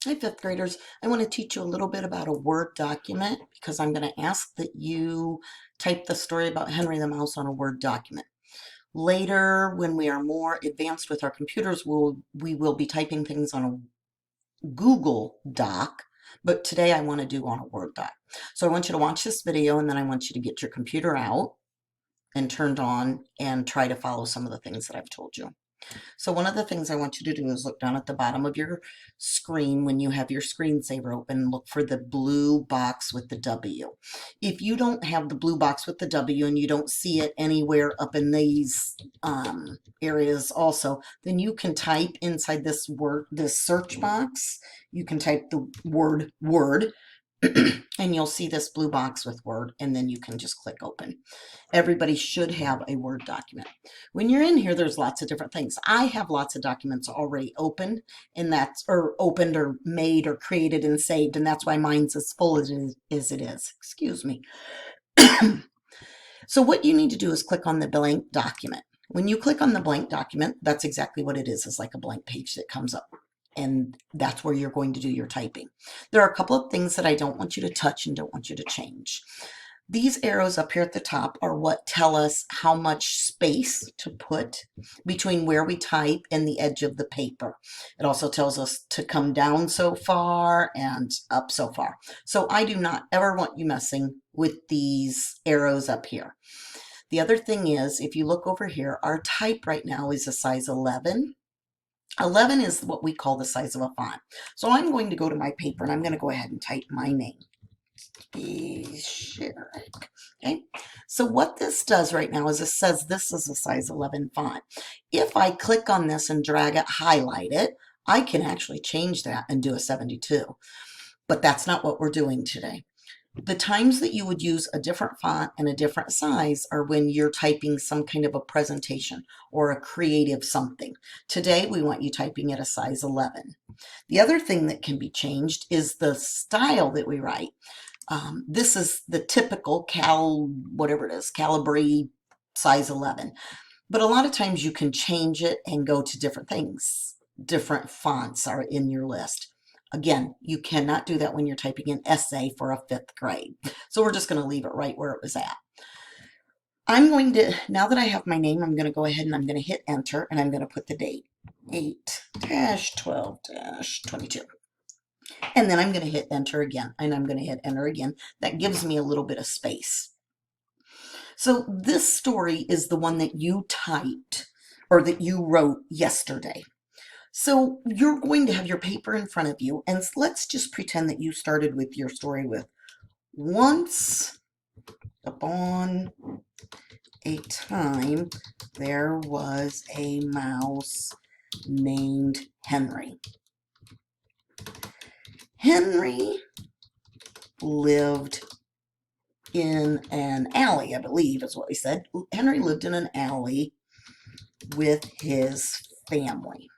Hi, fifth graders. I want to teach you a little bit about a Word document because I'm going to ask that you type the story about Henry the Mouse on a Word document. Later, when we are more advanced with our computers, we will be typing things on a Google Doc, but today I want to do on a Word doc. So I want you to watch this video and then I want you to get your computer out and turned on and try to follow some of the things that I've told you. So one of the things I want you to do is look down at the bottom of your screen when you have your screensaver open, look for the blue box with the W. If you don't have the blue box with the W and you don't see it anywhere up in these areas also, then you can type inside this search box, you can type the word Word, and you'll see this blue box with Word, and then you can just click open. Everybody should have a Word document. When you're in here, there's lots of different things. I have lots of documents already opened, and that's or opened or made or created and saved, and that's why mine's as full as it is. Excuse me. So what you need to do is click on the blank document. When you click on the blank document, that's exactly what it is. It's like a blank page that comes up. And that's where you're going to do your typing. There are a couple of things that I don't want you to touch and don't want you to change. These arrows up here at the top are what tell us how much space to put between where we type and the edge of the paper. It also tells us to come down so far and up so far. So I do not ever want you messing with these arrows up here. The other thing is, if you look over here, our type right now is a size 11. 11 is what we call the size of a font. So I'm going to go to my paper and I'm going to go ahead and type my name. Okay, so what this does right now is it says this is a size 11 font. If I click on this and drag it, highlight it, I can actually change that and do a 72. But that's not what we're doing today. The times that you would use a different font and a different size are when you're typing some kind of a presentation or a creative something. Today, we want you typing at a size 11. The other thing that can be changed is the style that we write. This is the typical whatever it is, Calibri size 11. But a lot of times you can change it and go to different things. Different fonts are in your list. Again, you cannot do that when you're typing an essay for a fifth grade. So we're just going to leave it right where it was at. I'm going to, now that I have my name, I'm going to go ahead and I'm going to hit enter and I'm going to put the date, 8-12-22. And then I'm going to hit enter again, and I'm going to hit enter again. That gives me a little bit of space. So this story is the one that you typed or that you wrote yesterday. So you're going to have your paper in front of you, and let's just pretend that you started with your story with once upon a time there was a mouse named Henry. Henry lived in an alley, I believe is what we said. Henry lived in an alley with his family.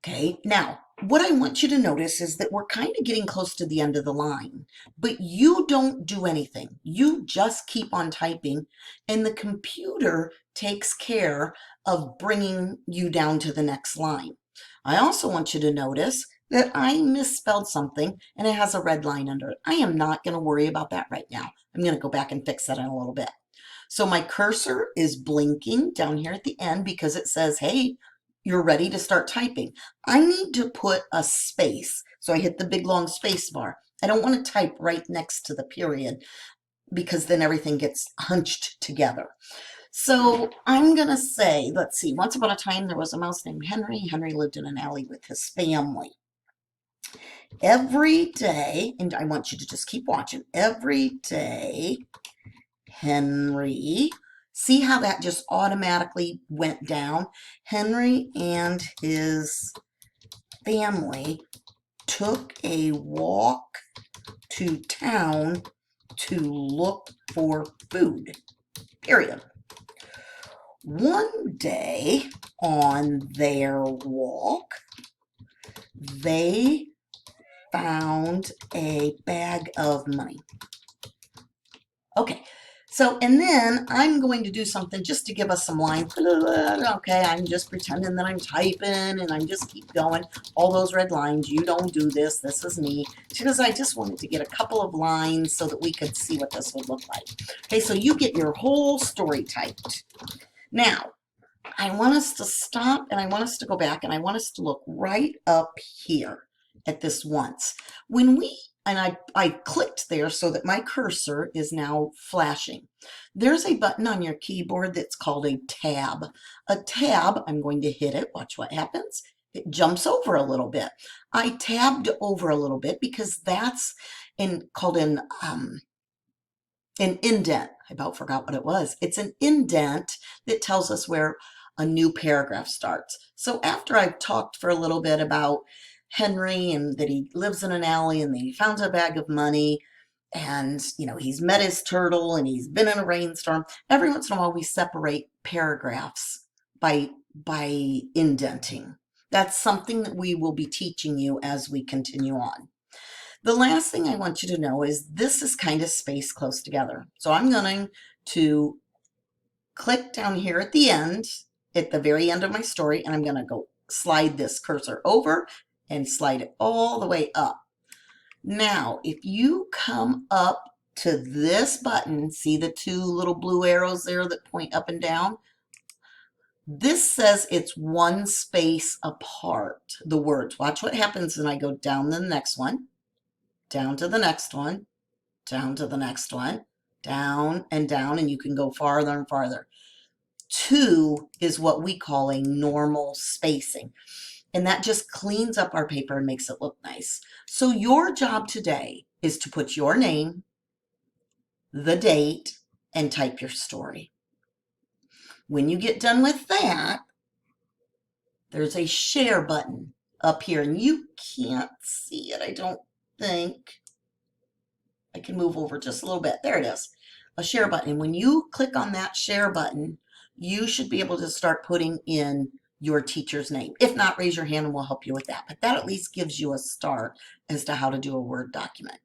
Okay, now what I want you to notice is that we're kind of getting close to the end of the line, but you don't do anything. You just keep on typing, and the computer takes care of bringing you down to the next line. I also want you to notice that I misspelled something and it has a red line under it. I am not going to worry about that right now. I'm going to go back and fix that in a little bit. So my cursor is blinking down here at the end because it says, hey, you're ready to start typing. I need to put a space. So I hit the big long space bar. I don't want to type right next to the period because then everything gets hunched together. So I'm going to say, let's see, once upon a time there was a mouse named Henry. Henry lived in an alley with his family. Every day, and I want you to just keep watching, every day, Henry, see how that just automatically went down? Henry and his family took a walk to town to look for food, period. One day on their walk, they found a bag of money. Okay, So, and then I'm going to do something just to give us some lines. Okay, I'm just pretending that I'm typing and I'm just keep going. All those red lines, you don't do this. This is me. Because I just wanted to get a couple of lines so that we could see what this would look like. Okay, so you get your whole story typed. Now, I want us to stop and I want us to go back and I want us to look right up here at this once. When we, and I clicked there so that my cursor is now flashing. There's a button on your keyboard that's called a tab. A tab, I'm going to hit it, watch what happens. It jumps over a little bit. I tabbed over a little bit because that's called an indent. I about forgot what it was. It's an indent that tells us where a new paragraph starts. So after I've talked for a little bit about Henry and that he lives in an alley and that he found a bag of money and, you know, he's met his turtle and he's been in a rainstorm, every once in a while we separate paragraphs by indenting. That's something that we will be teaching you as we continue on. The last thing I want you to know is this is kind of spaced close together. So I'm going to click down here at the end, at the very end of my story, and I'm going to go slide this cursor over and slide it all the way up. Now, if you come up to this button, see the two little blue arrows there that point up and down? This says it's one space apart, the words. Watch what happens when I go down to the next one, down to the next one, down to the next one, down, and you can go farther and farther. 2 is what we call a normal spacing. And that just cleans up our paper and makes it look nice. So your job today is to put your name, the date, and type your story. When you get done with that, there's a share button up here, and you can't see it, I don't think. I can move over just a little bit. There it is, a share button. When you click on that share button, you should be able to start putting in your teacher's name. If not, raise your hand and we'll help you with that. But that at least gives you a start as to how to do a Word document.